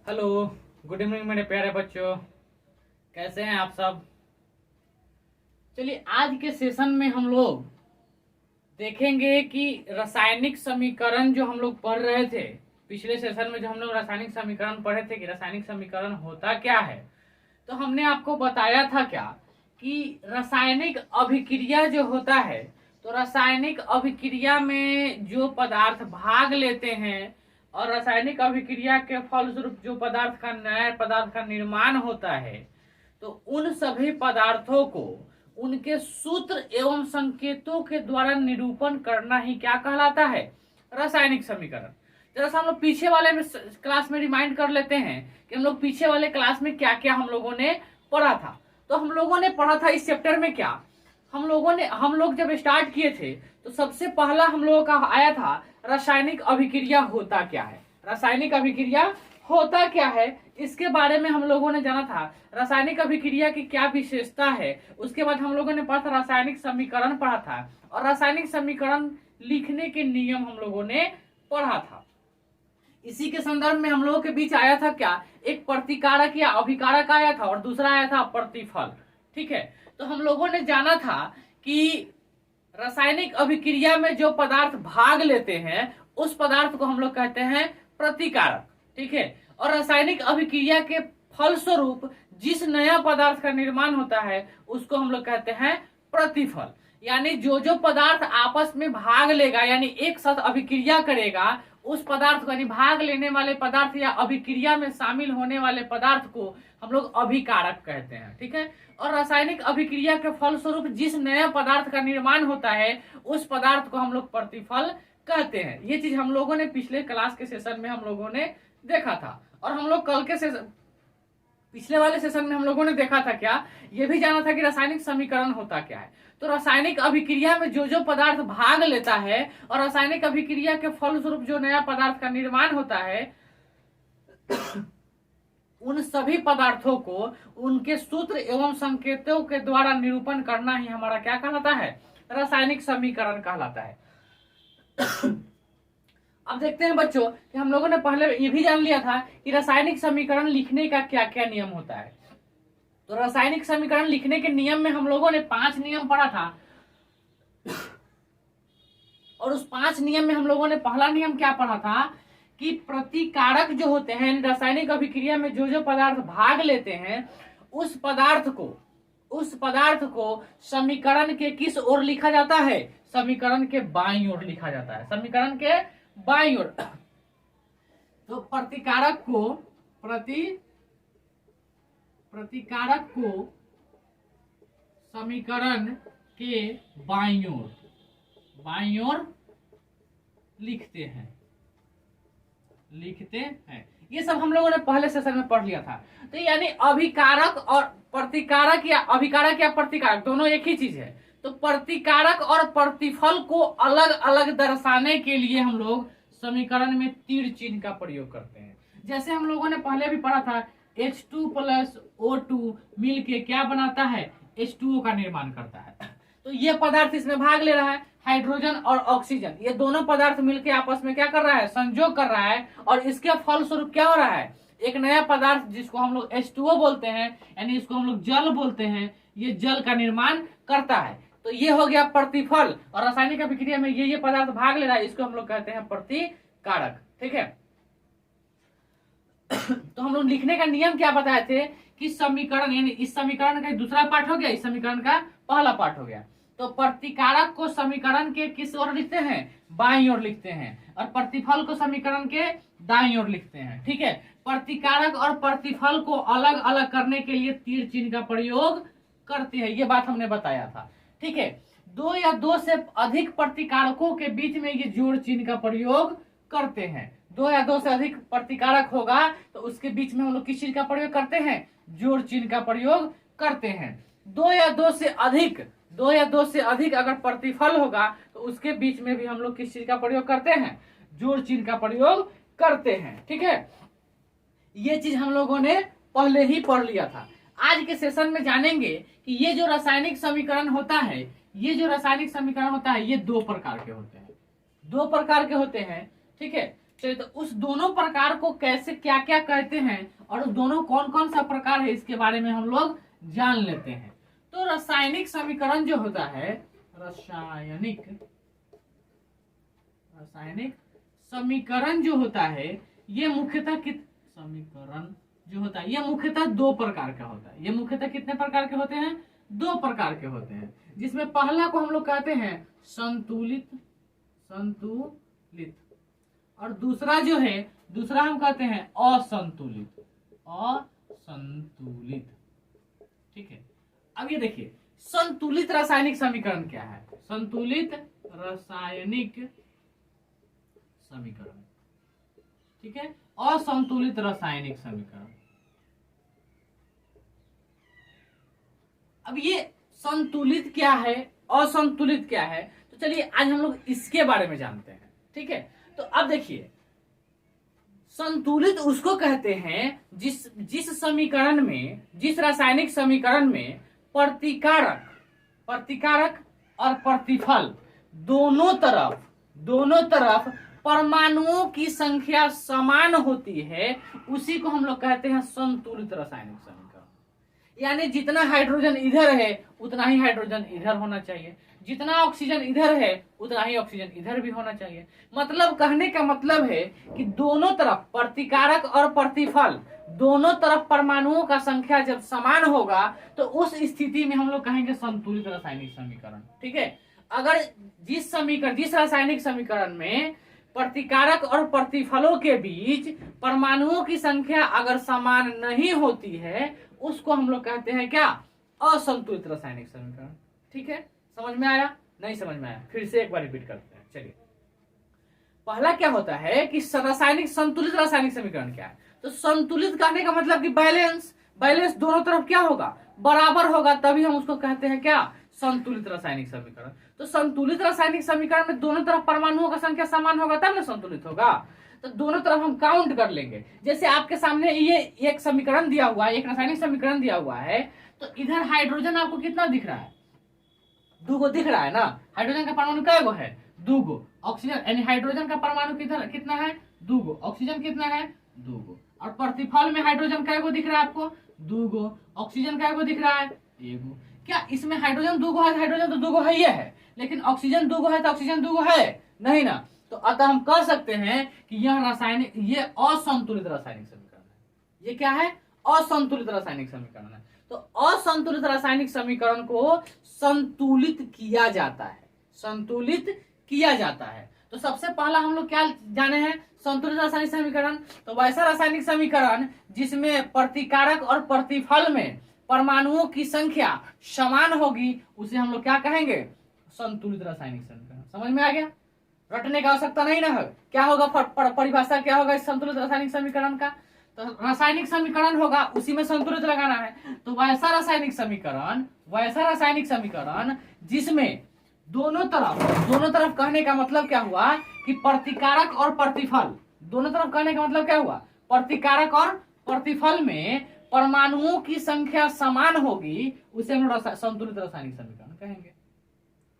Hello, good evening मेरे प्यारे बच्चों। कैसे हैं आप सब? चलिए, आज के सेशन में हम लोग देखेंगे कि रासायनिक समीकरण जो हम लोग पढ़ रहे थे, पिछले सेशन में जो हम लोग रासायनिक समीकरण पढ़े थे कि रासायनिक समीकरण होता क्या है, तो हमने आपको बताया था क्या कि रासायनिक अभिक्रिया जो होता है, तो रासायनिक अभिक्रिया में जो पदार्थ भाग लेते हैं और रासायनिक अभिक्रिया के फलस्वरूप जो पदार्थ का नया पदार्थ का निर्माण होता है, तो उन सभी पदार्थों को उनके सूत्र एवं संकेतों के द्वारा निरूपण करना ही क्या कहलाता है? रासायनिक समीकरण। जरा सा हम लोग पीछे वाले क्लास में रिमाइंड कर लेते हैं कि हम लोग पीछे वाले क्लास में क्या क्या हम लोगों ने पढ़ा था। तो हम लोगों ने पढ़ा था इस चैप्टर में क्या, हम लोग जब स्टार्ट किए थे तो सबसे पहला हम लोगों का आया था रासायनिक अभिक्रिया होता क्या है। रासायनिक अभिक्रिया होता क्या है, इसके बारे में हम लोगों ने जाना था। रासायनिक अभिक्रिया की क्या विशेषता है, उसके बाद हम लोगों ने पढ़ा था रासायनिक समीकरण पढ़ा था, और रासायनिक समीकरण लिखने के नियम हम लोगों ने पढ़ा था। इसी के संदर्भ में हम लोगों के बीच आया था क्या, एक प्रतिकारक या अभिकारक आया था और दूसरा आया था प्रतिफल। ठीक है, तो हम लोगों ने जाना था कि रासायनिक अभिक्रिया में जो पदार्थ भाग लेते हैं उस पदार्थ को हम लोग कहते हैं प्रतिकारक। ठीक है, और रासायनिक अभिक्रिया के फलस्वरूप जिस नया पदार्थ का निर्माण होता है उसको हम लोग कहते हैं प्रतिफल। यानी जो जो पदार्थ आपस में भाग लेगा, यानी एक साथ अभिक्रिया करेगा, उस पदार्थ को, यानी भाग लेने वाले पदार्थ या अभिक्रिया में शामिल होने वाले पदार्थ को हम लोग अभिकारक कहते हैं। ठीक है, और रासायनिक अभिक्रिया के फलस्वरूप जिस नया पदार्थ का निर्माण होता है उस पदार्थ को हम लोग प्रतिफल कहते हैं। ये चीज हम लोगों ने पिछले क्लास के सेशन में हम लोगों ने देखा था, और हम लोग कल के पिछले वाले सेशन में हम लोगों ने देखा था क्या, ये भी जाना था कि रासायनिक समीकरण होता क्या है। तो रासायनिक अभिक्रिया में जो जो पदार्थ भाग लेता है और रासायनिक अभिक्रिया के फलस्वरूप जो नया पदार्थ का निर्माण होता है उन सभी पदार्थों को उनके सूत्र एवं संकेतों के द्वारा निरूपण करना ही हमारा क्या कहलाता है? रासायनिक समीकरण कहलाता है। अब देखते हैं बच्चों कि हम लोगों ने पहले ये भी जान लिया था कि रासायनिक समीकरण लिखने का क्या क्या नियम होता है। तो रासायनिक समीकरण लिखने के नियम में हम लोगों ने 5 नियम पढ़ा था, और उस 5 नियम में हम लोगों ने पहला नियम क्या पढ़ा था कि प्रतिकारक जो होते हैं, रासायनिक अभिक्रिया में जो जो पदार्थ भाग लेते हैं उस पदार्थ को समीकरण के किस ओर लिखा जाता है? समीकरण के बाईं ओर लिखा जाता है, समीकरण के बाईं ओर। तो प्रतिकारक को समीकरण के बाईं ओर लिखते हैं। ये सब हम लोगों ने पहले सेशन में पढ़ लिया था। तो यानी अभिकारक और प्रतिकारक या अभिकारक या प्रतिकारक दोनों एक ही चीज है। तो प्रतिकारक और प्रतिफल को अलग अलग दर्शाने के लिए हम लोग समीकरण में तीर चिन्ह का प्रयोग करते हैं। जैसे हम लोगों ने पहले भी पढ़ा था H2 + O2 मिल के क्या बनाता है? H2O का निर्माण करता है। तो ये पदार्थ इसमें भाग ले रहा है, हाइड्रोजन और ऑक्सीजन, ये दोनों पदार्थ मिलके आपस में क्या कर रहा है? संयोग कर रहा है, और इसके फलस्वरूप क्या हो रहा है? एक नया पदार्थ जिसको हम लोग H2O बोलते हैं, यानी इसको हम लोग जल बोलते हैं, ये जल का निर्माण करता है। तो ये हो गया प्रतिफल, और रासायनिक अभिक्रिया में ये पदार्थ भाग ले रहा है, इसको हम लोग कहते हैं प्रतिकारक। ठीक है, तो हम लोग लिखने का नियम क्या बताए थे कि समीकरण, यानी इस समीकरण का दूसरा पार्ट हो गया, इस समीकरण का पहला पार्ट हो गया। तो प्रतिकारक को समीकरण के किस ओर लिखते हैं? बाईं ओर लिखते हैं, और प्रतिफल को समीकरण के दाईं ओर लिखते हैं। ठीक है, प्रतिकारक और प्रतिफल को अलग अलग करने के लिए तीर चिन्ह का प्रयोग करते हैं, ये बात हमने बताया था। ठीक है, 2 या 2 से अधिक प्रतिकारकों के बीच में ये जोड़ चिन्ह का प्रयोग करते हैं। 2 या 2 से अधिक प्रतिकारक होगा तो उसके बीच में हम लोग किस चीज का प्रयोग करते हैं? जोड़ चिन्ह का प्रयोग करते हैं। 2 या 2 से अधिक अगर प्रतिफल होगा तो उसके बीच में भी हम लोग किस चीज का प्रयोग करते हैं? जोड़ चिन्ह का प्रयोग करते हैं। ठीक है, ये चीज हम लोगों ने पहले ही पढ़ लिया था। आज के सेशन में जानेंगे कि ये जो रासायनिक समीकरण होता है, ये 2 प्रकार के होते हैं। ठीक है, चलिए, तो उस दोनों प्रकार को कैसे क्या क्या कहते हैं और उस दोनों कौन कौन सा प्रकार है इसके बारे में हम लोग जान लेते हैं। तो रासायनिक समीकरण जो होता है, रासायनिक समीकरण जो होता है, ये मुख्यतः समीकरण जो होता है ये मुख्यतः दो प्रकार का होता है। ये मुख्यतः कितने प्रकार के होते हैं? दो प्रकार के होते हैं, जिसमें पहला को हम लोग कहते हैं संतुलित और दूसरा जो है, दूसरा हम कहते हैं असंतुलित। ठीक है, अब ये देखिए संतुलित रासायनिक समीकरण क्या है। संतुलित रासायनिक समीकरण, ठीक है, असंतुलित रासायनिक समीकरण। अब ये संतुलित क्या है, असंतुलित क्या है, तो चलिए आज हम लोग इसके बारे में जानते हैं। ठीक है, तो अब देखिए संतुलित उसको कहते हैं जिस समीकरण में, जिस रासायनिक समीकरण में प्रतिकारक और प्रतिफल दोनों तरफ परमाणुओं की संख्या समान होती है, उसी को हम लोग कहते हैं संतुलित रासायनिक समीकरण। यानी जितना हाइड्रोजन इधर है उतना ही हाइड्रोजन इधर होना चाहिए, जितना ऑक्सीजन इधर है उतना ही ऑक्सीजन इधर भी होना चाहिए। मतलब कहने का मतलब है कि दोनों तरफ प्रतिकारक और प्रतिफल, दोनों तरफ परमाणुओं का संख्या जब समान होगा तो उस स्थिति में हम लोग कहेंगे संतुलित रासायनिक समीकरण। ठीक है, अगर जिस रासायनिक समीकरण में प्रतिकारक और प्रतिफलों के बीच परमाणुओं की संख्या अगर समान नहीं होती है, उसको हम लोग कहते हैं क्या? असंतुलित रासायनिक समीकरण। ठीक है, समझ में आया? नहीं समझ में आया? फिर से एक बार रिपीट करते हैं। चलिए, पहला क्या होता है कि संतुलित रासायनिक समीकरण क्या है। तो संतुलित कहने का मतलब कि बैलेंस दोनों तरफ क्या होगा? बराबर होगा, तभी हम उसको कहते हैं क्या? संतुलित रासायनिक समीकरण। तो संतुलित रासायनिक समीकरण में दोनों तरफ परमाणुओं का संख्या समान होगा तब ना संतुलित होगा। तो दोनों तरफ हम काउंट कर लेंगे। जैसे आपके सामने ये एक समीकरण दिया हुआ है, एक रासायनिक समीकरण दिया हुआ है, तो इधर हाइड्रोजन आपको कितना दिख रहा है? 2 दिख रहा है ना। हाइड्रोजन का परमाणु कै गो है? 2। ऑक्सीजन यानी हाइड्रोजन का परमाणु कितना है? 2। ऑक्सीजन कितना है? 2। और प्रतिफल में हाइड्रोजन कै गो दिख रहा है आपको? 2। ऑक्सीजन कै गो दिख रहा है? 1। क्या इसमें हाइड्रोजन 2 है? हाइड्रोजन तो 2 है ही है, लेकिन ऑक्सीजन 2 है तो ऑक्सीजन 2 है नहीं ना। तो अतः हम कह सकते हैं कि ये असंतुलित रासायनिक समीकरण है। ये क्या है? असंतुलित रासायनिक समीकरण है। तो असंतुलित रासायनिक समीकरण को संतुलित किया जाता है। तो सबसे पहला हम लोग क्या जाने हैं? संतुलित रासायनिक समीकरण। तो वैसा रासायनिक समीकरण जिसमें प्रतिकारक और प्रतिफल में परमाणुओं की संख्या समान होगी, उसे हम लोग क्या कहेंगे? संतुलित रासायनिक समीकरण। समझ में आ गया? रटने की आवश्यकता नहीं ना है। क्या होगा परिभाषा क्या होगा इस संतुलित रासायनिक समीकरण का? तो रासायनिक समीकरण होगा, उसी में संतुलित लगाना है। तो वैसा रासायनिक समीकरण जिसमें दोनों तरफ कहने का मतलब क्या हुआ कि प्रतिकारक और प्रतिफल, दोनों तरफ कहने का मतलब क्या हुआ? प्रतिकारक और प्रतिफल में परमाणुओं की संख्या समान होगी, उसे हम संतुलित रासायनिक समीकरण कहेंगे।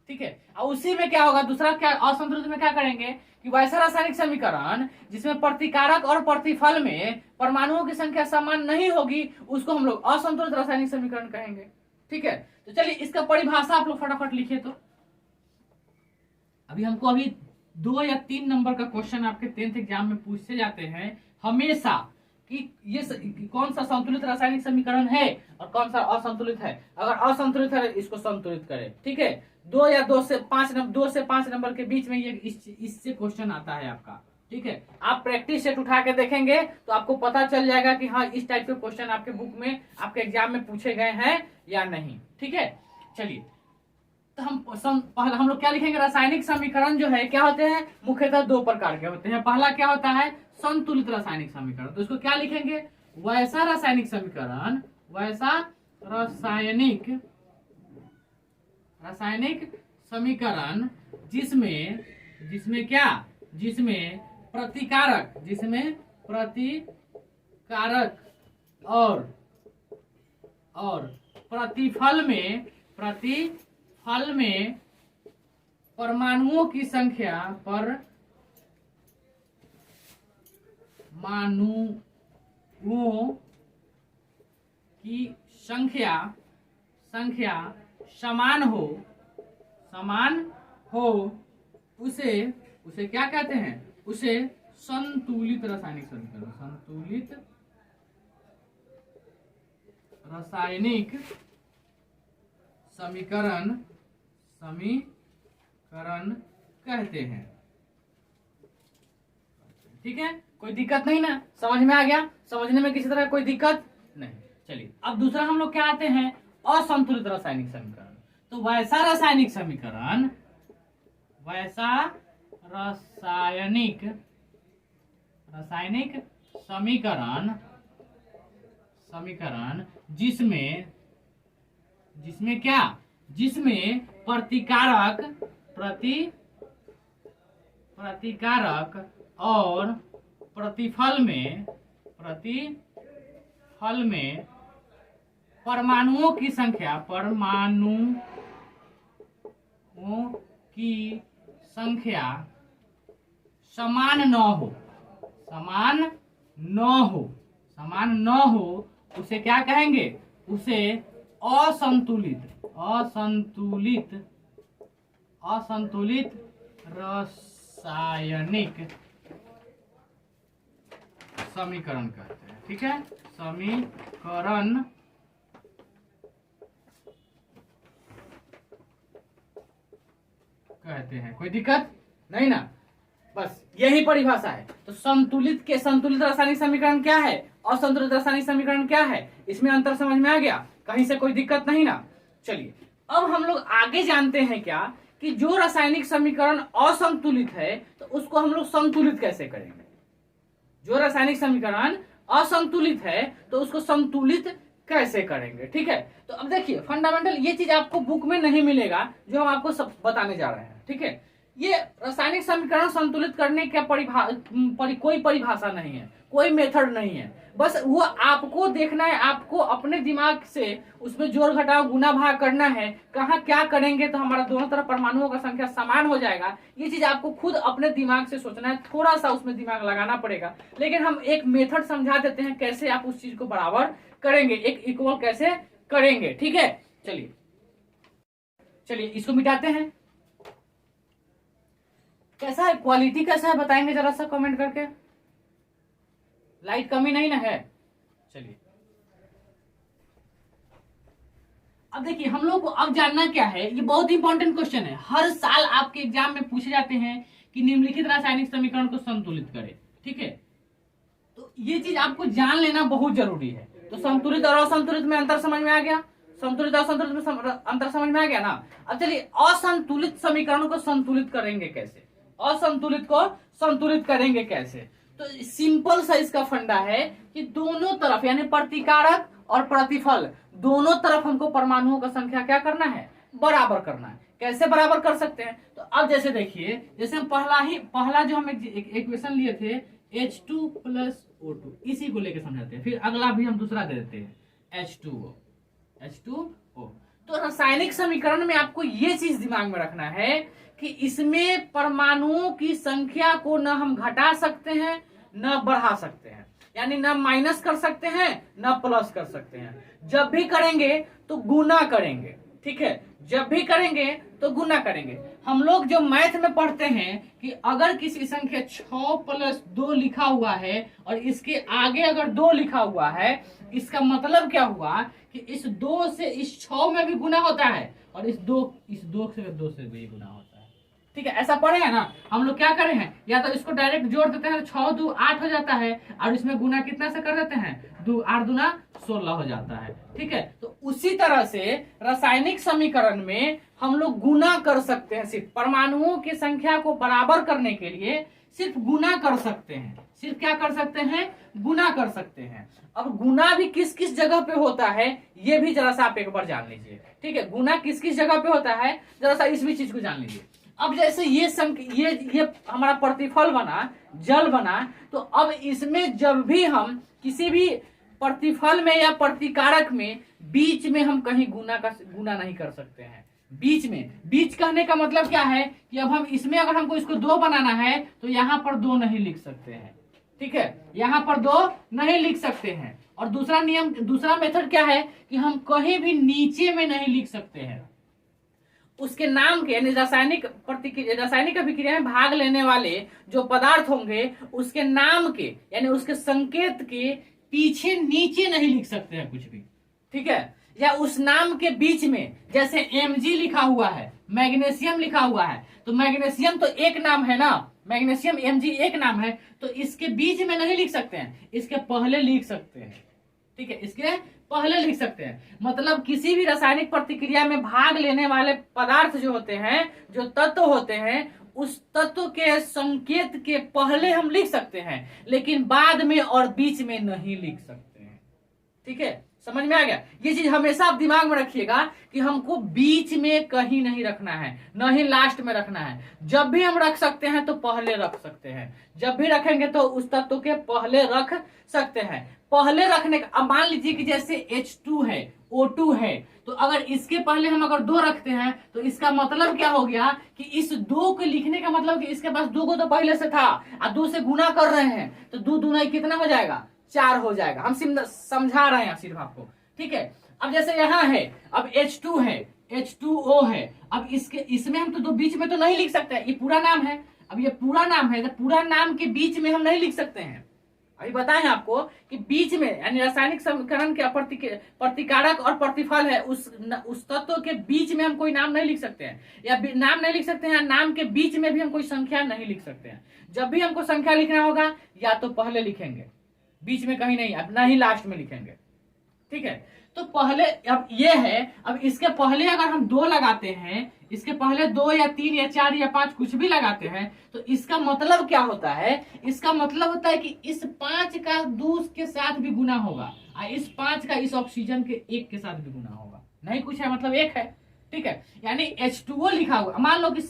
ठीक है, और उसी में क्या होगा? दूसरा क्या असंतुलित में क्या करेंगे कि वैसा रासायनिक समीकरण जिसमें प्रतिकारक और प्रतिफल में परमाणुओं की संख्या समान नहीं होगी, उसको हम लोग असंतुलित रासायनिक समीकरण कहेंगे। ठीक है, तो चलिए इसका परिभाषा आप लोग फटाफट लिखिए। तो हमको 2 या 3 नंबर का क्वेश्चन आपके 10th एग्जाम में पूछे जाते हैं हमेशा कि ये कौन सा संतुलित रासायनिक समीकरण है और कौन सा असंतुलित है। अगर असंतुलित है इसको संतुलित करें। ठीक है, 2 से 5 नंबर के बीच में ये इससे क्वेश्चन आता है आपका। ठीक है, आप प्रैक्टिस सेट उठा के देखेंगे तो आपको पता चल जाएगा कि हाँ इस टाइप के क्वेश्चन आपके बुक में, आपके एग्जाम में पूछे गए हैं या नहीं। ठीक है, चलिए तो हम लोग क्या लिखेंगे? रासायनिक समीकरण जो है क्या होते हैं? मुख्यतः 2 प्रकार के होते हैं। पहला क्या होता है? संतुलित रासायनिक समीकरण। तो इसको क्या लिखेंगे? वैसा रासायनिक समीकरण जिसमें प्रतिकारक और प्रतिफल में परमाणुओं की संख्या की संख्या समान हो उसे क्या कहते हैं? उसे संतुलित रासायनिक समीकरण कहते हैं। ठीक है, कोई दिक्कत नहीं ना? समझ में आ गया? समझने में किसी तरह कोई दिक्कत नहीं। चलिए अब दूसरा हम लोग क्या आते हैं? असंतुलित रासायनिक समीकरण। तो वैसा रासायनिक समीकरण जिसमें प्रतिकारक और प्रतिफल में परमाणुओं की संख्या समान न हो उसे क्या कहेंगे? उसे असंतुलित रासायनिक समीकरण कहते हैं। ठीक है, समीकरण कहते हैं। कोई दिक्कत नहीं ना? बस यही परिभाषा है। तो संतुलित रासायनिक समीकरण क्या है, असंतुलित रासायनिक समीकरण क्या है, इसमें अंतर समझ में आ गया? कहीं से कोई दिक्कत नहीं ना? चलिए अब हम लोग आगे जानते हैं क्या कि जो रासायनिक समीकरण असंतुलित है तो उसको हम लोग संतुलित कैसे करेंगे। जो रासायनिक समीकरण असंतुलित है तो उसको संतुलित कैसे करेंगे। ठीक है, तो अब देखिए फंडामेंटल ये चीज आपको बुक में नहीं मिलेगा जो हम आपको सब बताने जा रहे हैं। ठीक है, ये रासायनिक समीकरण संतुलित करने का कोई परिभाषा नहीं है, कोई मेथड नहीं है। बस वो आपको देखना है, आपको अपने दिमाग से उसमें जोड़ घटाव गुना भाग करना है। कहाँ क्या करेंगे तो हमारा दोनों तरफ परमाणुओं का संख्या समान हो जाएगा। ये चीज आपको खुद अपने दिमाग से सोचना है, थोड़ा सा उसमें दिमाग लगाना पड़ेगा। लेकिन हम एक मेथड समझा देते हैं कैसे आप उस चीज को बराबर करेंगे, एक इक्वल कैसे करेंगे। ठीक है, चलिए इसको मिटाते हैं। कैसा है, क्वालिटी कैसा है बताएंगे जरा सा कमेंट करके। लाइट कमी नहीं ना है? चलिए अब देखिए हम लोग को अब जानना क्या है, ये बहुत इंपॉर्टेंट क्वेश्चन है। हर साल आपके एग्जाम में पूछे जाते हैं कि निम्नलिखित रासायनिक समीकरण को संतुलित करें। ठीक है, तो ये चीज आपको जान लेना बहुत जरूरी है। तो संतुलित और असंतुलित में अंतर समझ में आ गया? संतुलित और असंतुलित में अंतर समझ में आ गया ना? अब चलिए असंतुलित समीकरणों को संतुलित करेंगे कैसे, असंतुलित को संतुलित करेंगे कैसे? तो सिंपल सा इसका फंडा है कि दोनों तरफ यानी प्रतिकारक और प्रतिफल दोनों तरफ हमको परमाणुओं का संख्या क्या करना है? बराबर करना है। कैसे बराबर कर सकते हैं? तो अब जैसे देखिए, जैसे हम पहला जो हम इक्वेशन लिए थे H2 + O2, इसी को लेके समझाते हैं। फिर अगला भी हम दूसरा दे देते हैं H2O। तो रासायनिक समीकरण में आपको ये चीज दिमाग में रखना है कि इसमें परमाणुओं की संख्या को न हम घटा सकते हैं न बढ़ा सकते हैं, यानी न माइनस कर सकते हैं न प्लस कर सकते हैं। जब भी करेंगे तो गुना करेंगे। ठीक है, जब भी करेंगे तो गुना करेंगे। हम लोग जो मैथ में पढ़ते हैं कि अगर किसी संख्या 6 + 2 लिखा हुआ है और इसके आगे अगर 2 लिखा हुआ है, इसका मतलब क्या हुआ कि इस 2 से इस 6 में भी गुना होता है और इस 2 से 2 से भी गुना होता है। ठीक है, ऐसा पढ़े हैं ना? हम लोग क्या करे हैं, या तो इसको डायरेक्ट जोड़ देते हैं, 6 × 2 = 8 हो जाता है और इसमें गुना कितना से कर देते हैं, 8 × 2 = 16 हो जाता है। ठीक है, तो उसी तरह से रासायनिक समीकरण में हम लोग गुना कर सकते हैं। सिर्फ परमाणुओं की संख्या को बराबर करने के लिए सिर्फ गुना कर सकते हैं। सिर्फ क्या कर सकते हैं? गुना कर सकते हैं। अब गुना भी किस किस जगह पे होता है ये भी जरा सा आप एक बार जान लीजिए। ठीक है, गुना किस किस जगह पे होता है जरा सा इस भी चीज को जान लीजिए। अब जैसे ये हमारा प्रतिफल बना, जल बना, तो अब इसमें जब भी हम किसी भी प्रतिफल में या प्रतिकारक में बीच में हम कहीं गुना नहीं कर सकते हैं। बीच कहने का मतलब क्या है कि अब हम इसमें अगर हमको इसको 2 बनाना है तो यहाँ पर 2 नहीं लिख सकते हैं। ठीक है, यहाँ पर 2 नहीं लिख सकते हैं। और दूसरा नियम, दूसरा मेथड क्या है कि हम कहीं भी नीचे में नहीं लिख सकते हैं। उसके नाम के यानी रासायनिक अभिक्रिया में भाग लेने वाले जो पदार्थ होंगे उसके नाम के यानी उसके संकेत के पीछे नीचे नहीं लिख सकते हैं कुछ भी, ठीक है। या उस नाम के बीच में, जैसे Mg लिखा हुआ है, मैग्नीशियम लिखा हुआ है, तो मैग्नीशियम तो एक नाम है ना, मैग्नीशियम Mg एक नाम है, तो इसके बीच में नहीं लिख सकते हैं, इसके पहले लिख सकते हैं, ठीक है, इसके पहले लिख सकते हैं। मतलब किसी भी रासायनिक प्रतिक्रिया में भाग लेने वाले पदार्थ जो होते हैं, जो तत्व होते हैं, उस तत्व के संकेत के पहले हम लिख सकते हैं, लेकिन बाद में और बीच में नहीं लिख सकते हैं, ठीक है। समझ में आ गया? ये चीज हमेशा आप दिमाग में रखिएगा कि हमको बीच में कहीं नहीं रखना है, न ही लास्ट में रखना है। जब भी हम रख सकते हैं तो पहले रख सकते हैं, जब भी रखेंगे तो उस तत्व के पहले रख सकते हैं। पहले रखने का, अब मान लीजिए कि जैसे H2 है, O2 है, तो अगर इसके पहले हम अगर 2 रखते हैं तो इसका मतलब क्या हो गया कि इस 2 को लिखने का मतलब कि इसके पास 2 को तो पहले से था और 2 से गुना कर रहे हैं, तो 2 दूना कितना हो जाएगा, 4 हो जाएगा। हम समझा रहे हैं सिर्फ आपको, ठीक है। अब जैसे यहाँ है, अब H2 है, H2O है, अब इसमें हम तो 2 बीच में तो नहीं लिख सकते, ये पूरा नाम है। अब ये पूरा नाम है तो पूरा नाम के बीच में हम नहीं लिख सकते हैं। अभी बताएं आपको कि बीच में यानी रासायनिक समीकरण के प्रतिकारक और प्रतिफल है, उस तत्व के बीच में हम कोई नाम नहीं लिख सकते हैं, या नाम नहीं लिख सकते हैं, नाम के बीच में भी हम कोई संख्या नहीं लिख सकते हैं। जब भी हमको संख्या लिखना होगा या तो पहले लिखेंगे, बीच में कहीं नहीं, अब ना ही लास्ट में लिखेंगे, ठीक है। तो पहले अब ये है, अब इसके पहले अगर हम 2 लगाते हैं, इसके पहले 2 या 3 या 4 या 5 कुछ भी लगाते हैं, तो इसका मतलब क्या होता है, इसका मतलब होता है कि इस 5 का 2 के साथ भी गुना होगा और इस 5 का इस ऑक्सीजन के 1 के साथ भी गुना होगा। नहीं कुछ है मतलब 1 है, ठीक है। यानी H2O लिखा हुआ, मान लो कि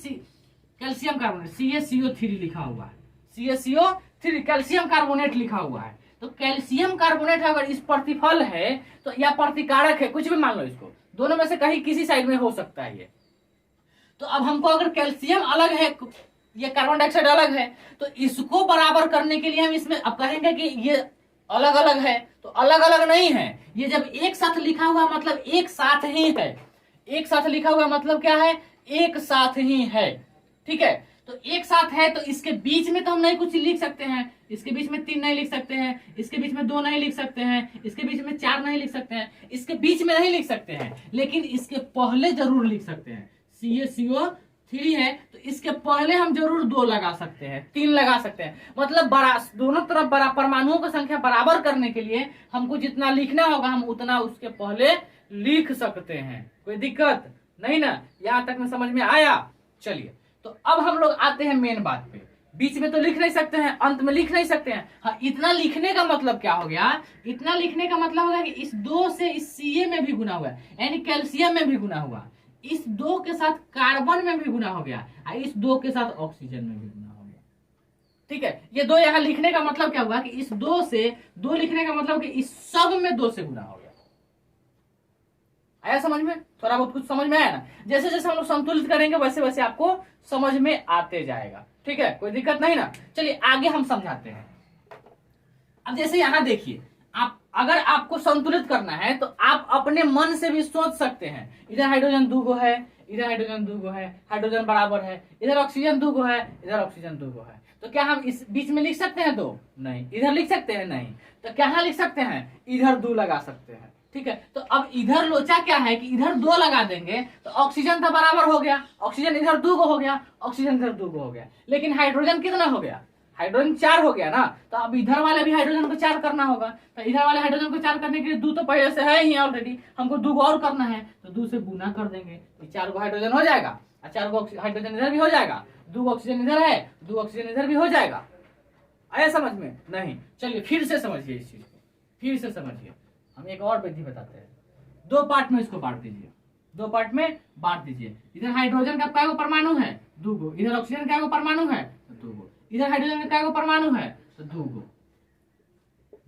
कैल्शियम कार्बोनेट CaCO3 लिखा हुआ है, CaCO3 कैल्शियम कार्बोनेट लिखा हुआ है, तो कैल्शियम कार्बोनेट अगर इस प्रतिफल है तो या प्रतिकारक है, कुछ भी मान लो, इसको दोनों में से कहीं किसी साइड में हो सकता है ये। तो अब हमको अगर कैल्शियम अलग है, ये कार्बन डाइऑक्साइड अलग है, तो इसको बराबर करने के लिए हम इसमें अब कहेंगे कि ये अलग अलग है, तो अलग अलग नहीं है। ये जब एक साथ लिखा हुआ मतलब एक साथ ही है, एक साथ लिखा हुआ मतलब क्या है, एक साथ ही है, ठीक है। तो एक साथ है तो इसके बीच में तो हम नहीं कुछ लिख सकते हैं, इसके बीच में 3 नहीं लिख सकते हैं, इसके बीच में 2 नहीं लिख सकते हैं, इसके बीच में 4 नहीं लिख सकते हैं, इसके बीच में नहीं लिख सकते हैं, लेकिन इसके पहले जरूर लिख सकते हैं। CaCO3 है तो इसके पहले हम जरूर 2 लगा सकते हैं, 3 लगा सकते हैं। मतलब दोनों तरफ परमाणुओं की संख्या बराबर करने के लिए हमको जितना लिखना होगा हम उतना उसके पहले लिख सकते हैं। कोई दिक्कत नहीं ना, यहां तक में समझ में आया? चलिए, तो अब हम लोग आते हैं मेन बात पे। बीच में तो लिख नहीं सकते हैं, अंत में लिख नहीं सकते हैं। हाँ, इतना लिखने का मतलब क्या हो गया, इतना लिखने का मतलब होगा कि इस 2 से इस Ca में भी गुना हुआ है, यानी कैल्शियम में भी गुना हुआ, इस 2 के साथ कार्बन में भी गुना हो गया और इस 2 के साथ ऑक्सीजन में भी गुना हो गया, ठीक है। ये 2 यहाँ लिखने का मतलब क्या हुआ कि इस 2 से 2 लिखने का मतलब कि इस सब में 2 से गुना हो गया। आया समझ में? थोड़ा बहुत कुछ समझ में आया ना? जैसे जैसे हम लोग संतुलित करेंगे वैसे वैसे आपको समझ में आते जाएगा, ठीक है, कोई दिक्कत नहीं ना। चलिए आगे हम समझाते हैं। अब जैसे यहाँ देखिए, आप अगर आपको संतुलित करना है तो आप अपने मन से भी सोच सकते हैं, इधर हाइड्रोजन 2 गो है, इधर हाइड्रोजन 2 गो है, हाइड्रोजन बराबर है, इधर ऑक्सीजन 2 गो है, इधर ऑक्सीजन 2 गो है, तो क्या हम इस बीच में लिख सकते हैं 2? नहीं। इधर लिख सकते हैं? नहीं। तो क्या लिख सकते हैं? इधर 2 लगा सकते हैं, ठीक है। तो अब इधर लोचा क्या है कि इधर 2 लगा देंगे तो ऑक्सीजन तो बराबर हो गया, ऑक्सीजन इधर 2 गो हो गया, ऑक्सीजन इधर 2 गो हो गया, लेकिन हाइड्रोजन कितना हो गया? हाइड्रोजन 4 हो गया ना। तो अब इधर वाले भी हाइड्रोजन को 4 करना होगा, तो इधर वाले हाइड्रोजन को 4 करने के लिए 2 तो पहले से है ही ऑलरेडी, हमको 2 और करना है, तो 2 से गुना कर देंगे तो 4 गो हाइड्रोजन हो जाएगा और 4 गो हाइड्रोजन इधर भी हो जाएगा, 2 ऑक्सीजन इधर है, 2 ऑक्सीजन इधर भी हो जाएगा। आया समझ में? नहीं। चलिए फिर से समझिए इस चीज को, फिर से समझिए। हम एक और विधि बताते हैं। 2 पार्ट में इसको बांट दीजिए, 2 पार्ट में बांट दीजिए। इधर हाइड्रोजन का क्या परमाणु है? 2 गो। इधर ऑक्सीजन का परमाणु है? 2 गो। इधर हाइड्रोजन का क्या परमाणु है? तो 2 गो।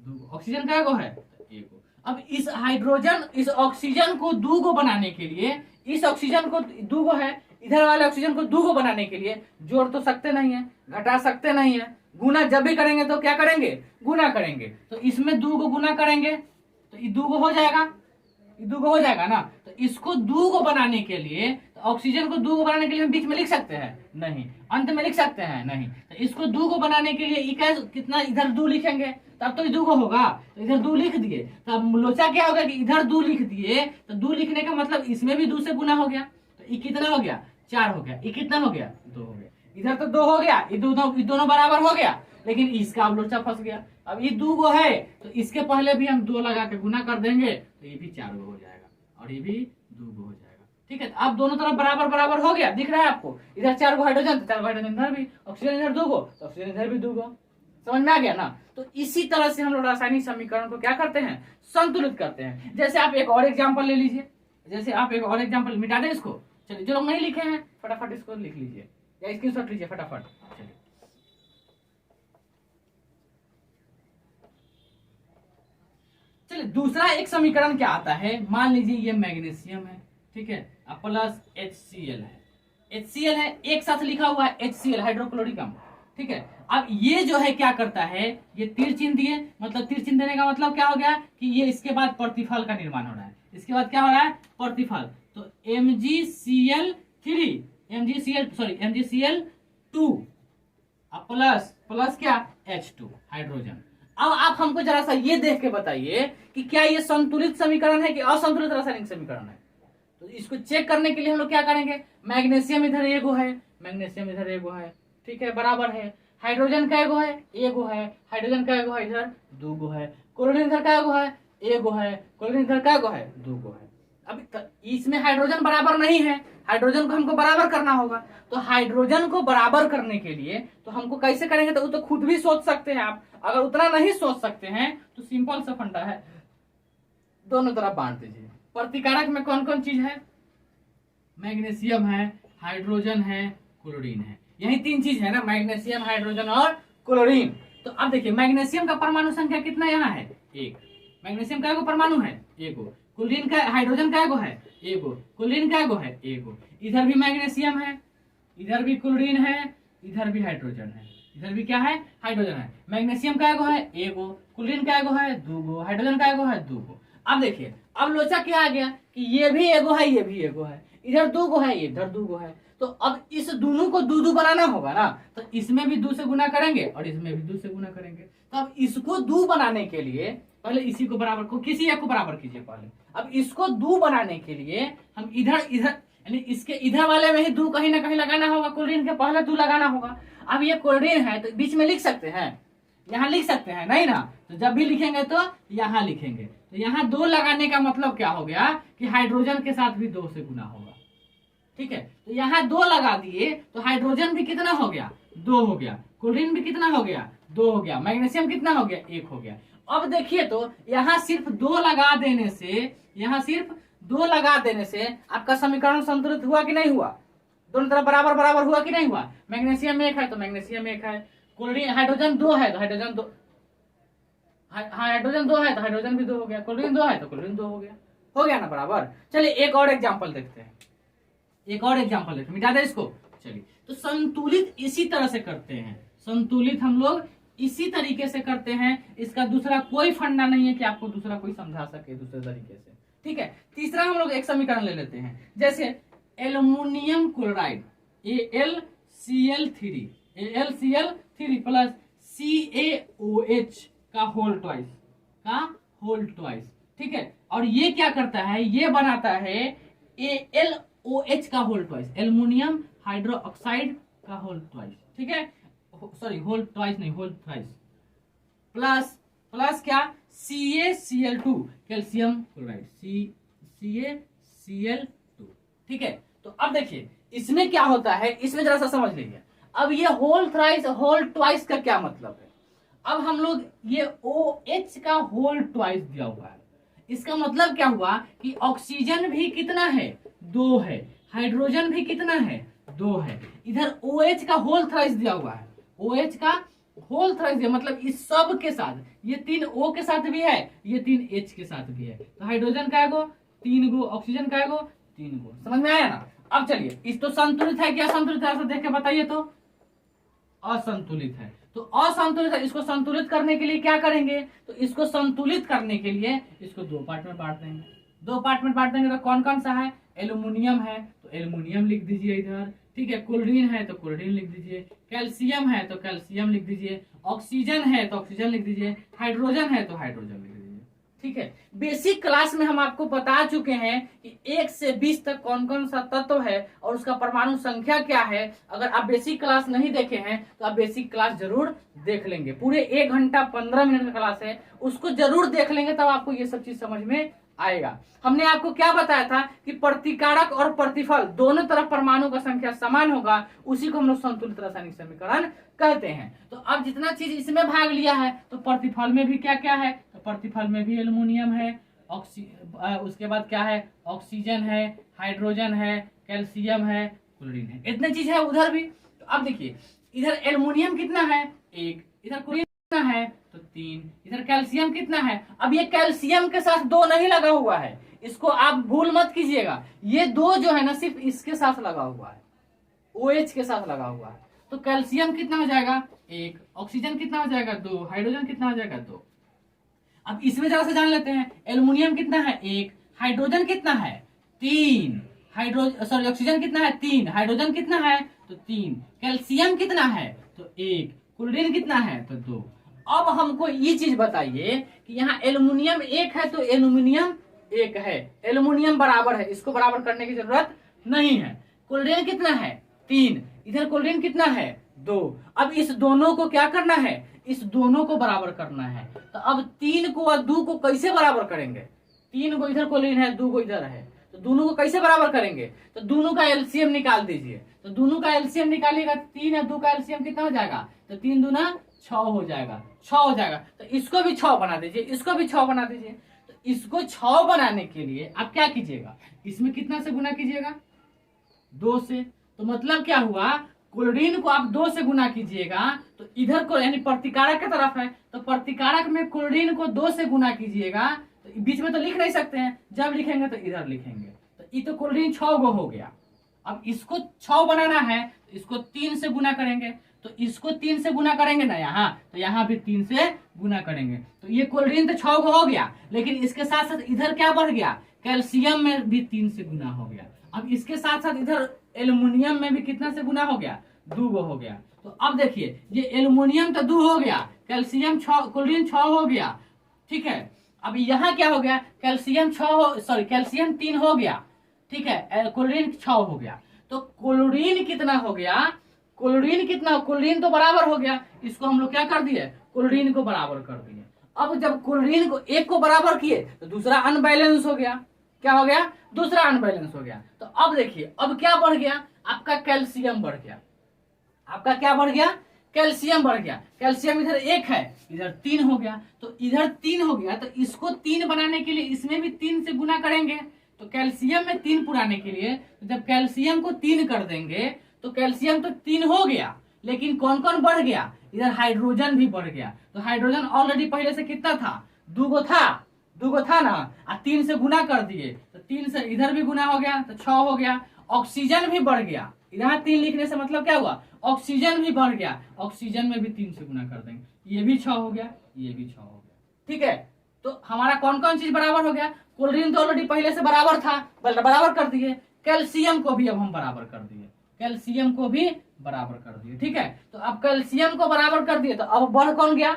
2 गो। ऑक्सीजन का गो है? 1 गो। अब इस ऑक्सीजन को 2 गो बनाने के लिए, इस ऑक्सीजन को 2 गो है, इधर वाले ऑक्सीजन को 2 गो बनाने के लिए जोड़ तो सकते नहीं है, घटा सकते नहीं है, गुना जब भी करेंगे तो क्या करेंगे, गुना करेंगे। तो इसमें 2 को गुना करेंगे तो ये 2 को हो जाएगा, ये 2 को हो जाएगा ना। तो इसको 2 को बनाने के लिए, तो ऑक्सीजन को 2 को बनाने के लिए हम बीच में लिख सकते हैं, नहीं। अंत में लिख सकते हैं, नहीं। तो इसको 2 को बनाने के लिए कितना, इधर 2 लिखेंगे तब तो 2 को होगा। तो इधर 2 लिख दिए, तो अब लोचा क्या होगा कि इधर 2 लिख दिए, तो 2 लिखने का मतलब इसमें भी 2 से गुना हो गया। तो ये कितना हो गया, 4 हो गया। ये कितना हो गया, 2 हो गया। इधर तो 2 हो गया, ये दोनों बराबर हो गया, लेकिन इसका अब लोचा फंस गया। अब ये 2 गो है तो इसके पहले भी हम 2 लगा के गुना कर देंगे, तो ये भी 4 गो हो जाएगा और ये भी 2 गो हो जाएगा। ठीक है, अब दोनों तरफ बराबर बराबर हो गया, दिख रहा है आपको। इधर 4 गो हाइड्रोजन, 4 गो हाइड्रोजन इधर भी, ऑक्सीजन इधर 2 गो, तो ऑक्सीजन इधर भी 2 गो। समझ में आ गया ना। तो इसी तरह से हम लोग रासायनिक समीकरण को क्या करते हैं, संतुलित करते हैं। जैसे आप एक और एग्जाम्पल ले लीजिए, जैसे आप एक और एग्जाम्पल, मिटा दें इसको। चलिए, जो लोग नहीं लिखे हैं फटाफट इसको लिख लीजिए या स्क्रीनशॉट लीजिए फटाफट। चलिए, चलिए दूसरा एक समीकरण क्या आता है, मान लीजिए ये मैग्नीशियम है, ठीक है, प्लस HCl है। HCl है, एक साथ लिखा हुआ है HCl, हाइड्रोक्लोरिक अम्ल, ठीक है। अब ये जो है क्या करता है, ये तीर चिन्ह दिए, मतलब तीर चिन्ह देने का मतलब क्या हो गया कि ये इसके बाद प्रतिफल का निर्माण हो रहा है। इसके बाद क्या हो रहा है, प्रतिफल। तो MgCl3 MgCl2 प्लस प्लस क्या, H2 हाइड्रोजन। अब आप हमको जरा सा ये देख के बताइए कि क्या ये संतुलित समीकरण है कि असंतुलित रासायनिक समीकरण है। तो इसको चेक करने के लिए हम लोग क्या करेंगे, मैग्नीशियम इधर एगो है, मैग्नीशियम इधर एगो है, ठीक है, बराबर है। हाइड्रोजन का एगो है, एगो है। हाइड्रोजन का एगो है इधर, 2 गो है। क्लोरीन इधर का एगो है, एगो है। क्लोरीन इधर का एगो है, 2 गो है। अब इसमें हाइड्रोजन बराबर नहीं है, हाइड्रोजन को हमको बराबर करना होगा। तो हाइड्रोजन को बराबर करने के लिए तो हमको कैसे करेंगे, तो वो तो खुद भी सोच सकते हैं आप। अगर उतना नहीं सोच सकते हैं तो सिंपल सा फंडा है, दोनों तरफ बांट दीजिए। प्रतिकारक में कौन कौन चीज है, मैग्नीशियम है, हाइड्रोजन है, क्लोरीन है। यही 3 चीज है ना, मैग्नीशियम, हाइड्रोजन और क्लोरीन। तो अब देखिए, मैग्नीशियम का परमाणु संख्या कितना यहाँ है, 1। मैग्नीशियम का एगो परमाणु है, एगो। क्लोरीन का, हाइड्रोजन का एगो है, एगो। क्लोरीन का एगो है, एगो। इधर भी मैग्नीशियम है, इधर भी क्लोरीन है, इधर भी हाइड्रोजन है, इधर भी क्या है, हाइड्रोजन है। मैग्नीशियम का एगो है, एगो। क्लोरीन का एगो है, 2 गो। हाइड्रोजन का एगो है, 2 गो। अब देखिए, अब लोचा क्या आ गया कि ये भी एगो है, ये भी एगो है, इधर 2 गो है, इधर 2 गो है। तो अब इस दोनों को 2 बनाना होगा ना। तो इसमें भी 2 से गुना करेंगे और इसमें भी 2 से गुना करेंगे। तो अब इसको 2 बनाने के लिए पहले इसी को बराबर को, किसी एक को बराबर कीजिए पहले। अब इसको 2 बनाने के लिए हम इधर इधर, यानी इसके इधर वाले में ही 2 कहीं ना कहीं लगाना होगा। क्लोरीन के पहले 2 लगाना होगा। अब ये क्लोरीन है तो बीच में लिख सकते हैं, यहाँ लिख सकते हैं, नहीं ना। तो जब भी लिखेंगे तो यहाँ लिखेंगे। तो यहाँ 2 लगाने का मतलब क्या हो गया कि हाइड्रोजन के साथ भी 2 से गुना होगा, ठीक है। तो यहाँ 2 लगा दिए तो हाइड्रोजन भी कितना हो गया, 2 हो गया। क्लोरीन भी कितना हो गया, 2 हो गया। मैग्नीशियम कितना हो गया, 1 हो गया। अब देखिए, तो यहाँ सिर्फ 2 लगा देने से, यहाँ सिर्फ 2 लगा देने से आपका समीकरण संतुलित हुआ कि नहीं हुआ, दोनों तरफ बराबर बराबर हुआ कि नहीं हुआ। मैग्नीशियम 1 है तो मैग्नीशियम 1 है, क्लोरीन, हाइड्रोजन 2 है तो हाइड्रोजन 2, हाइड्रोजन 2 है तो हाइड्रोजन भी 2 हो गया। क्लोरीन 2 है तो क्लोरीन 2 हो गया ना बराबर। चलिए एक और एग्जाम्पल देखते हैं, एक और एग्जाम्पल देखते हैं, मिटा दे इसको। चलिए, तो संतुलित इसी तरह से करते हैं, संतुलित हम लोग इसी तरीके से करते हैं। इसका दूसरा कोई फंडा नहीं है कि आपको दूसरा कोई समझा सके दूसरे तरीके से, ठीक है। तीसरा हम लोग एक समीकरण ले लेते हैं, जैसे aluminium chloride AlCl3 plus CaOH का होल ट्वाइस, ठीक है। और ये क्या करता है, ये बनाता है AlOH का होल ट्वाइस, एल्युमिनियम हाइड्रोक्साइड का होल ट्वाइस, ठीक है। सॉरी, होल ट्वाइस नहीं, होल ट्वाइस। प्लस क्या, CaCl2 कैल्शियम क्लोराइड, CaCl2, ठीक है। तो अब देखिए इसमें क्या होता है, इसमें जरा सा समझ लीजिए। अब ये होल ट्वाइस का क्या मतलब है। अब हम लोग ये OH का होल ट्वाइस दिया हुआ है, इसका मतलब क्या हुआ कि ऑक्सीजन भी कितना है, 2 है। हाइड्रोजन भी कितना है, 2 है। इधर OH का होल थ्राइस दिया हुआ है, OH का होल थ्राइस दिया, मतलब इस सब के साथ, ये 3 O के साथ भी है, ये 3 H के साथ भी है। तो हाइड्रोजन का एगो 3 गो, ऑक्सीजन का एगो 3 गो। समझ में आया ना। अब चलिए, इस तो संतुलित है क्या, असंतुलित है, देख के बताइए तो। असंतुलित है। तो तो असंतुलित है, इसको संतुलित करने के लिए क्या करेंगे, तो इसको संतुलित करने के लिए इसको दो पार्ट में बांट देंगे। दो पार्ट में बांट देंगे तो कौन कौन सा है, एल्यूमिनियम है तो एल्यूमिनियम लिख दीजिए इधर, ठीक है, क्लोरीन है तो क्लोरीन लिख दीजिए, कैल्शियम है तो कैल्शियम लिख दीजिए, ऑक्सीजन है तो ऑक्सीजन लिख दीजिए, हाइड्रोजन है तो हाइड्रोजन लिख दीजिए, ठीक है। बेसिक क्लास में हम आपको बता चुके हैं कि 1 से 20 तक कौन कौन सा तत्व है और उसका परमाणु संख्या क्या है। अगर आप बेसिक क्लास नहीं देखे हैं तो आप बेसिक क्लास जरूर देख लेंगे, पूरे 1 घंटा 15 मिनट का क्लास है, उसको जरूर देख लेंगे तब आपको ये सब चीज समझ में आएगा। हमने आपको क्या बताया था कि प्रतिकारक और प्रतिफल दोनों तरफ परमाणु का संख्या समान होगा, उसी को हम लोग संतुलित रासायनिक समीकरण कहते हैं। तो अब जितना चीज इसमें भाग लिया है तो प्रतिफल में भी क्या क्या है, तो प्रतिफल में भी एल्युमिनियम है, उसके बाद क्या है, ऑक्सीजन है, हाइड्रोजन है, कैल्शियम है, क्लोरीन है, इतने चीज है उधर भी। तो अब देखिए इधर एल्युमिनियम कितना है 1, इधर क्लोरीन कितना है तो 3, इधर कैल्शियम कितना है। अब ये कैल्शियम के साथ 2 नहीं लगा हुआ है, इसको आप भूल मत कीजिएगा, ये 2 जो है ना सिर्फ इसके साथ लगा हुआ है, OH के साथ लगा हुआ है। तो कैल्शियम कितना हो जाएगा 1, ऑक्सीजन कितना हो जाएगा 2, हाइड्रोजन कितना हो जाएगा 2। अब इसमें जरा से जान लेते हैं, एल्युमिनियम कितना है 1, हाइड्रोजन कितना है 3, ऑक्सीजन कितना है 3, हाइड्रोजन कितना है तो 3, कैल्शियम कितना है तो 1, क्लोरीन कितना है तो 2। अब हमको ये चीज बताइए कि यहाँ एल्युमिनियम 1 है तो एल्युमिनियम 1 है, एल्युमिनियम बराबर है, इसको बराबर करने की जरूरत नहीं है। क्लोरीन कितना है 3, इधर क्लोरीन कितना है 2। अब इस दोनों को क्या करना है, इस दोनों को बराबर करना है। तो अब 3 को और 2 को कैसे बराबर करेंगे, 3 को इधर क्लोरीन है 2 को इधर है, तो दोनों को कैसे बराबर करेंगे, तो दोनों का एलसीएम निकाल दीजिए। तो दोनों का एलसीएम निकालिएगा, 3 और 2 का एलसीएम कितना हो जाएगा, तो 3 दूना 6 हो जाएगा, 6 हो जाएगा। तो इसको भी 6 बना दीजिए, इसको भी 6 बना दीजिए। तो इसको 6 बनाने के लिए आप क्या कीजिएगा, इसमें कितना से गुना कीजिएगा 2 से। तो मतलब क्या हुआ, क्लोरीन को आप 2 से गुना कीजिएगा तो इधर को यानी प्रतिकारक की तरफ है, तो प्रतिकारक में क्लोरीन को 2 से गुना कीजिएगा। तो बीच में तो लिख नहीं सकते हैं, जब लिखेंगे तो इधर लिखेंगे। तो ये तो क्लोरीन 6 गो हो गया। अब इसको 6 बनाना है तो इसको 3 से गुना करेंगे, तो इसको 3 से गुना करेंगे ना यहाँ, तो यहाँ भी 3 से गुना करेंगे। तो ये क्लोरीन तो 6 गो हो गया, लेकिन इसके साथ साथ इधर क्या बढ़ गया, कैल्शियम में भी 3 से गुना हो गया। अब इसके साथ साथ इधर एल्युमिनियम में भी कितना से गुना हो गया, 2 गो हो गया। तो अब देखिए ये एल्युमिनियम तो 2 हो गया, कैल्शियम 6, क्लोरीन 6 हो गया, ठीक है। अब यहाँ क्या हो गया, कैल्शियम 3 हो गया, ठीक है, क्लोरीन 6 हो गया। तो क्लोरीन कितना हो गया, क्लोरीन तो बराबर हो गया, इसको हम लोग क्या कर दिए, क्लोरीन को बराबर कर दिए। अब जब क्लोरीन को एक को बराबर किए तो दूसरा अनबैलेंस हो गया, क्या हो गया, दूसरा अनबैलेंस हो गया। तो अब देखिए अब क्या बढ़ गया, आपका कैल्शियम बढ़ गया, आपका क्या बढ़ गया, कैल्शियम बढ़ गया। कैल्शियम इधर 1 है, इधर 3 हो गया, तो इधर 3 हो गया, तो इसको 3 बनाने के लिए इसमें भी 3 से गुना करेंगे। तो कैल्शियम में 3 पुराने के लिए तो जब कैल्शियम को 3 कर देंगे तो कैल्शियम तो 3 हो गया, लेकिन कौन कौन बढ़ गया, इधर हाइड्रोजन भी बढ़ गया। तो हाइड्रोजन ऑलरेडी पहले से कितना था, 2 गो था ना, 3 से गुना कर दिए तो 3 से इधर भी गुना हो गया तो 6 हो गया। ऑक्सीजन भी बढ़ गया, यहाँ 3 लिखने से मतलब क्या हुआ, ऑक्सीजन भी बढ़ गया, ऑक्सीजन में भी 3 से गुना कर देंगे, ये भी 6 हो गया, ये भी 6 हो गया, ठीक है। तो हमारा कौन कौन चीज बराबर हो गया, क्लोरीन तो ऑलरेडी पहले से बराबर था, बराबर कर दिए। कैल्शियम को भी अब हम बराबर कर दिए, कैल्शियम को भी बराबर कर दिए, ठीक है। तो अब कैल्शियम को बराबर कर दिए तो अब बढ़ कौन गया,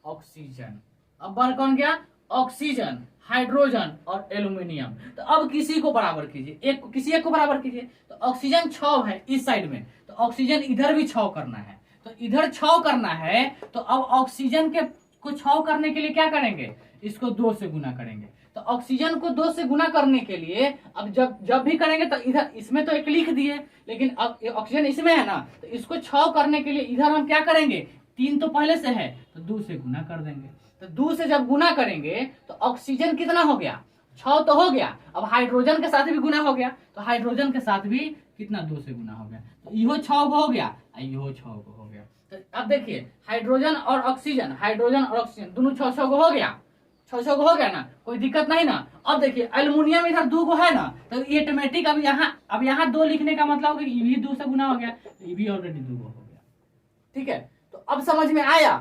ऑक्सीजन। अब बढ़ कौन गया, ऑक्सीजन, हाइड्रोजन और एल्युमिनियम। तो अब किसी को बराबर कीजिए, किसी एक को बराबर कीजिए। तो ऑक्सीजन 6 है इस साइड में, तो ऑक्सीजन इधर भी 6 करना है, तो इधर 6 करना है। तो अब ऑक्सीजन के को 6 करने के लिए क्या करेंगे, इसको 2 से गुना करेंगे। तो ऑक्सीजन को 2 से गुना करने के लिए अब जब भी करेंगे तो इधर इसमें तो 1 लिख दिए, लेकिन अब ऑक्सीजन इसमें है ना, तो इसको 6 करने के लिए इधर हम क्या करेंगे, 3 तो पहले से है तो 2 से गुना कर देंगे। तो 2 से जब गुना करेंगे तो ऑक्सीजन कितना हो गया, 6 तो हो गया। अब हाइड्रोजन के साथ भी गुना हो गया, तो हाइड्रोजन के साथ भी कितना 2 से गुना हो गया, तो इहो 6 हो गया, इहो 6 हो गया। तो अब देखिए हाइड्रोजन और ऑक्सीजन दोनों 6 हो गया, 6 हो गया ना, कोई दिक्कत नहीं ना। अब देखिए एल्युमिनियम इधर 2 है ना, तो ये ऑटोमेटिक अब यहाँ 2 लिखने का मतलब ये भी 2 से गुना हो गया, ये भी ऑलरेडी 2 हो गया, ठीक है। तो अब समझ में आया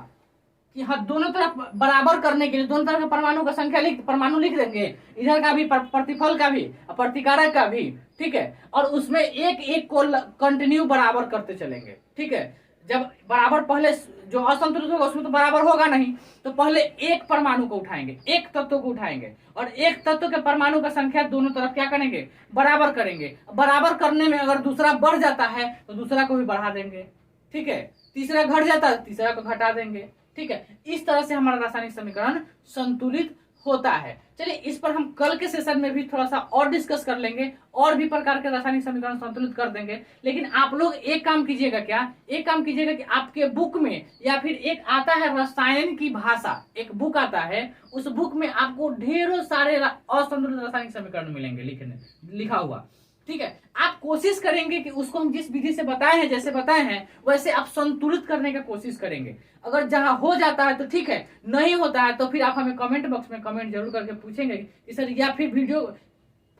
कि हाँ, दोनों तरफ बराबर करने के लिए दोनों तरफ के परमाणु का संख्या परमाणु लिख देंगे, इधर का भी प्रतिफल का भी प्रतिकारक का भी, ठीक है। और उसमें एक एक को कंटिन्यू बराबर करते चलेंगे, ठीक है। जब बराबर पहले जो असंतुलित होगा उसमें तो बराबर होगा नहीं, तो पहले एक परमाणु को उठाएंगे, एक तत्व को उठाएंगे और एक तत्व के परमाणु का संख्या दोनों तरफ क्या करेंगे, बराबर करेंगे। बराबर करने में अगर दूसरा बढ़ जाता है तो दूसरा को भी बढ़ा देंगे, ठीक है। तीसरा घट जाता है तीसरा को घटा देंगे, ठीक है। इस तरह से हमारा रासायनिक समीकरण संतुलित होता है। चलिए इस पर हम कल के सेशन में भी थोड़ा सा और डिस्कस कर लेंगे, और भी प्रकार के रासायनिक समीकरण संतुलित कर देंगे। लेकिन आप लोग एक काम कीजिएगा, क्या एक काम कीजिएगा कि आपके बुक में या फिर एक आता है रसायन की भाषा, एक बुक आता है, उस बुक में आपको ढेरों सारे असंतुलित रासायनिक समीकरण मिलेंगे लिखा हुआ, ठीक है। आप कोशिश करेंगे कि उसको हम जिस विधि से बताए हैं, जैसे बताए हैं वैसे आप संतुलित करने का कोशिश करेंगे। अगर जहां हो जाता है तो ठीक है, नहीं होता है तो फिर आप हमें कमेंट बॉक्स में कमेंट जरूर करके पूछेंगे कि सर, या फिर वीडियो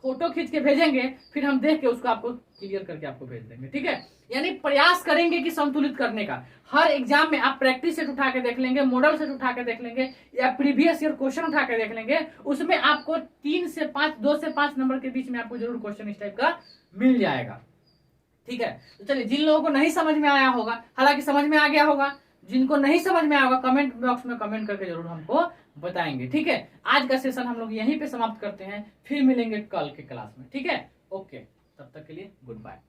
फोटो खींच के भेजेंगे, फिर हम देख के उसको आपको क्लियर करके आपको भेज देंगे, ठीक है। यानी प्रयास करेंगे कि संतुलित करने का। हर एग्जाम में आप प्रैक्टिस सेट उठा के देख लेंगे, मॉडल सेट उठा के देख लेंगे, या प्रीवियस ईयर क्वेश्चन उठा के देख लेंगे, उसमें आपको 3 से 5, 2 से 5 नंबर के बीच में आपको जरूर क्वेश्चन इस टाइप का मिल जाएगा, ठीक है। तो चलिए, जिन लोगों को नहीं समझ में आया होगा, हालांकि समझ में आ गया होगा, जिनको नहीं समझ में आया होगा कमेंट बॉक्स में कमेंट करके जरूर हमको बताएंगे, ठीक है। आज का सेशन हम लोग यहीं पे समाप्त करते हैं, फिर मिलेंगे कल के क्लास में, ठीक है। ओके, तब तक के लिए गुड बाय।